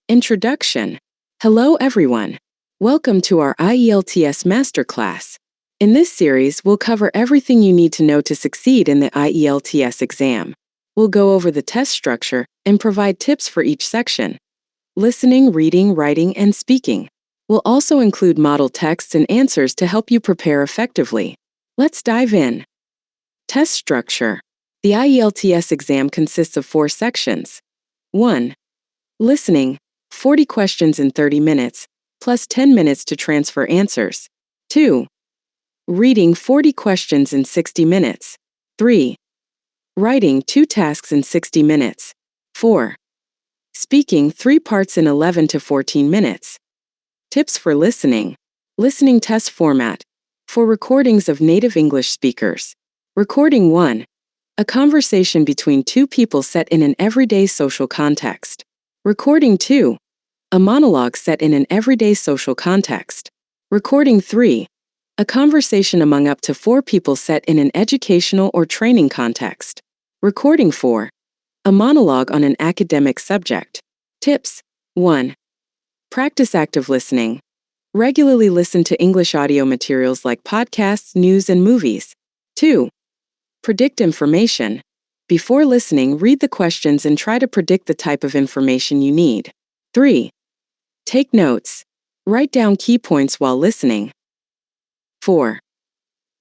Introduction. Hello everyone. Welcome to our IELTS Masterclass. In this series, we'll cover everything you need to know to succeed in the IELTS exam. We'll go over the test structure and provide tips for each section: listening, reading, writing, and speaking. We'll also include model texts and answers to help you prepare effectively. Let's dive in. Test structure. The IELTS exam consists of 4 sections. 1. Listening, 40 questions in 30 minutes, plus 10 minutes to transfer answers. 2. Reading, 40 questions in 60 minutes. 3. Writing, 2 tasks in 60 minutes. 4. Speaking, 3 parts in 11 to 14 minutes. Tips for listening. Listening test format. For recordings of native English speakers. Recording 1. A conversation between 2 people set in an everyday social context. Recording 2. A monologue set in an everyday social context. Recording 3. A conversation among up to 4 people set in an educational or training context. Recording 4. A monologue on an academic subject. Tips. 1. Practice active listening. Regularly listen to English audio materials like podcasts, news, and movies. 2. Predict information. Before listening, read the questions and try to predict the type of information you need. 3. Take notes. Write down key points while listening. 4.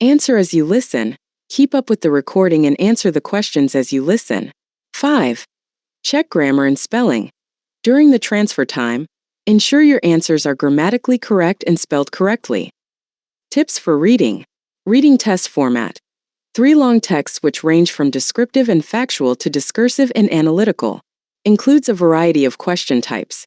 Answer as you listen. Keep up with the recording and answer the questions as you listen. 5. Check grammar and spelling. During the transfer time, ensure your answers are grammatically correct and spelled correctly. Tips for reading. Reading test format. 3 long texts which range from descriptive and factual to discursive and analytical. Includes a variety of question types.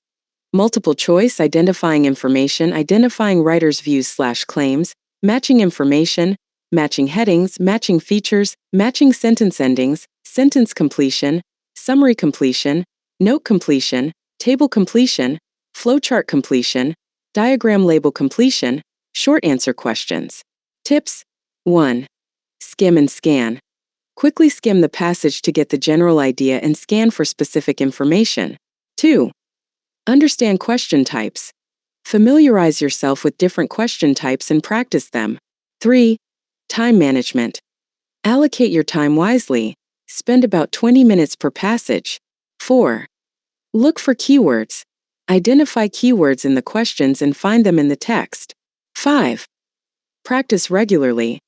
Multiple choice, identifying information, identifying writer's views/claims, matching information, matching headings, matching features, matching sentence endings, sentence completion, summary completion, note completion, table completion, flowchart completion, diagram label completion, short answer questions. Tips. 1. Skim and scan. Quickly skim the passage to get the general idea and scan for specific information. 2. Understand question types. Familiarize yourself with different question types and practice them. 3. Time management. Allocate your time wisely. Spend about 20 minutes per passage. 4. Look for keywords. Identify keywords in the questions and find them in the text. 5. Practice regularly.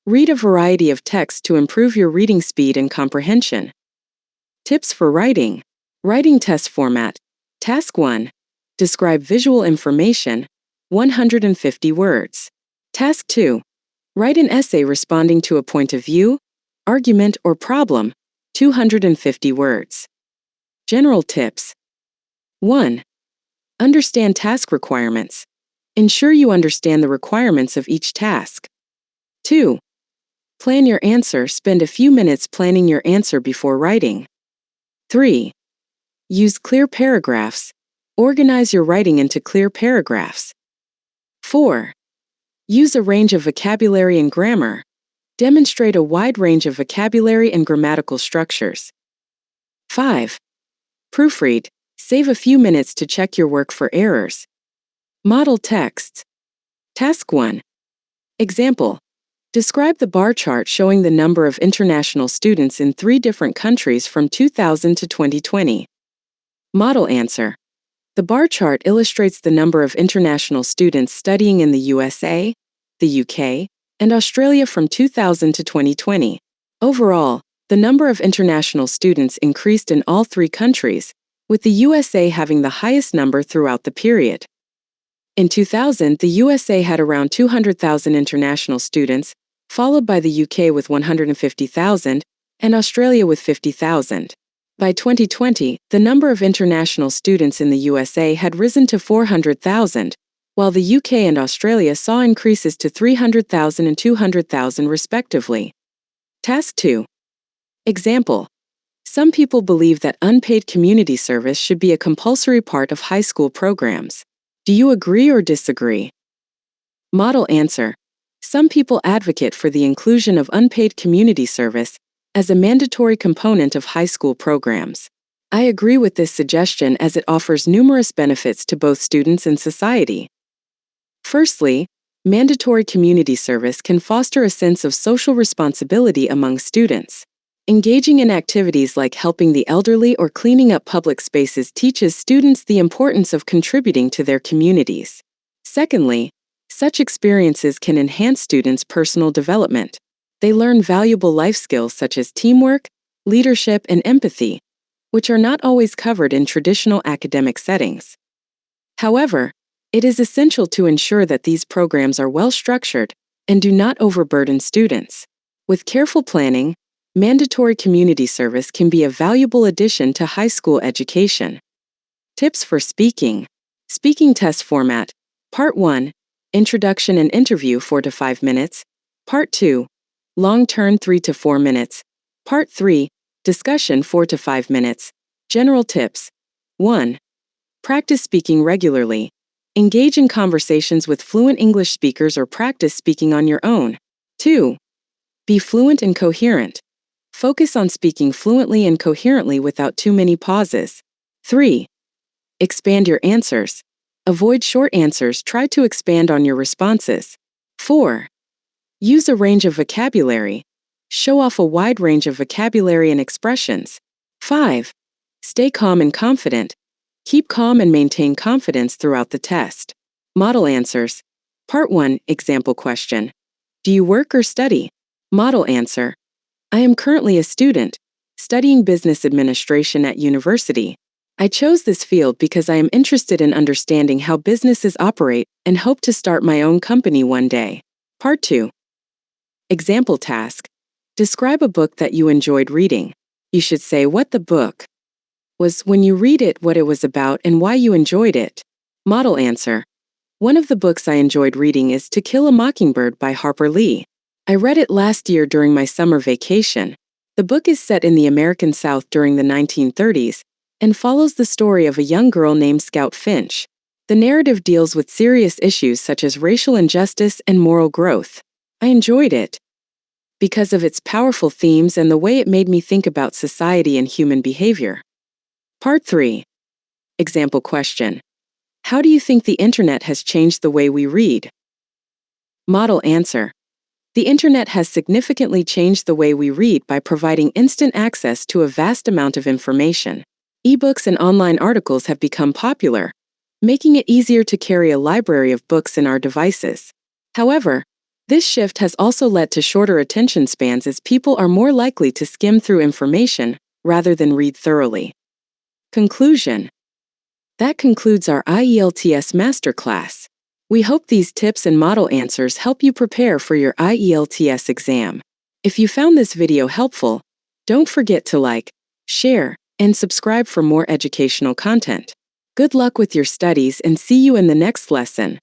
Read a variety of texts to improve your reading speed and comprehension. Tips for writing. Writing test format. Task 1. Describe visual information, 150 words. Task 2. Write an essay responding to a point of view, argument, or problem, 250 words. General tips. 1. Understand task requirements. Ensure you understand the requirements of each task. 2. Plan your answer. Spend a few minutes planning your answer before writing. 3. Use clear paragraphs. Organize your writing into clear paragraphs. 4. Use a range of vocabulary and grammar. Demonstrate a wide range of vocabulary and grammatical structures. 5. Proofread. Save a few minutes to check your work for errors. Model texts. Task 1. Example. Describe the bar chart showing the number of international students in 3 different countries from 2000 to 2020. Model answer. The bar chart illustrates the number of international students studying in the USA, the UK, and Australia from 2000 to 2020. Overall, the number of international students increased in all 3 countries, with the USA having the highest number throughout the period. In 2000, the USA had around 200,000 international students, followed by the UK with 150,000, and Australia with 50,000. By 2020, the number of international students in the USA had risen to 400,000, while the UK and Australia saw increases to 300,000 and 200,000 respectively. Task 2. Example. Some people believe that unpaid community service should be a compulsory part of high school programs. Do you agree or disagree? Model answer. Some people advocate for the inclusion of unpaid community service as a mandatory component of high school programs. I agree with this suggestion as it offers numerous benefits to both students and society. Firstly, mandatory community service can foster a sense of social responsibility among students. Engaging in activities like helping the elderly or cleaning up public spaces teaches students the importance of contributing to their communities. Secondly, such experiences can enhance students' personal development. They learn valuable life skills such as teamwork, leadership, and empathy, which are not always covered in traditional academic settings. However, it is essential to ensure that these programs are well structured and do not overburden students. With careful planning, mandatory community service can be a valuable addition to high school education. Tips for speaking. Speaking test format. Part 1. Introduction and interview 4 to 5 minutes. Part 2. Long turn 3 to 4 minutes. Part 3. Discussion 4 to 5 minutes. General tips. 1. Practice speaking regularly. Engage in conversations with fluent English speakers or practice speaking on your own. 2. Be fluent and coherent. Focus on speaking fluently and coherently without too many pauses. 3. Expand your answers. Avoid short answers, try to expand on your responses. 4. Use a range of vocabulary. Show off a wide range of vocabulary and expressions. 5. Stay calm and confident. Keep calm and maintain confidence throughout the test. Model answers. Part 1. Example question. Do you work or study? Model answer. I am currently a student, studying business administration at university. I chose this field because I am interested in understanding how businesses operate and hope to start my own company one day. Part 2. Example task. Describe a book that you enjoyed reading. You should say what the book was when you read it, what it was about, and why you enjoyed it. Model answer. One of the books I enjoyed reading is To Kill a Mockingbird by Harper Lee. I read it last year during my summer vacation. The book is set in the American South during the 1930s and follows the story of a young girl named Scout Finch. The narrative deals with serious issues such as racial injustice and moral growth. I enjoyed it because of its powerful themes and the way it made me think about society and human behavior. Part 3. Example question. How do you think the internet has changed the way we read? Model answer. The internet has significantly changed the way we read by providing instant access to a vast amount of information. E-books and online articles have become popular, making it easier to carry a library of books in our devices. However, this shift has also led to shorter attention spans as people are more likely to skim through information rather than read thoroughly. Conclusion. That concludes our IELTS Masterclass. We hope these tips and model answers help you prepare for your IELTS exam. If you found this video helpful, don't forget to like, share, and subscribe for more educational content. Good luck with your studies and see you in the next lesson.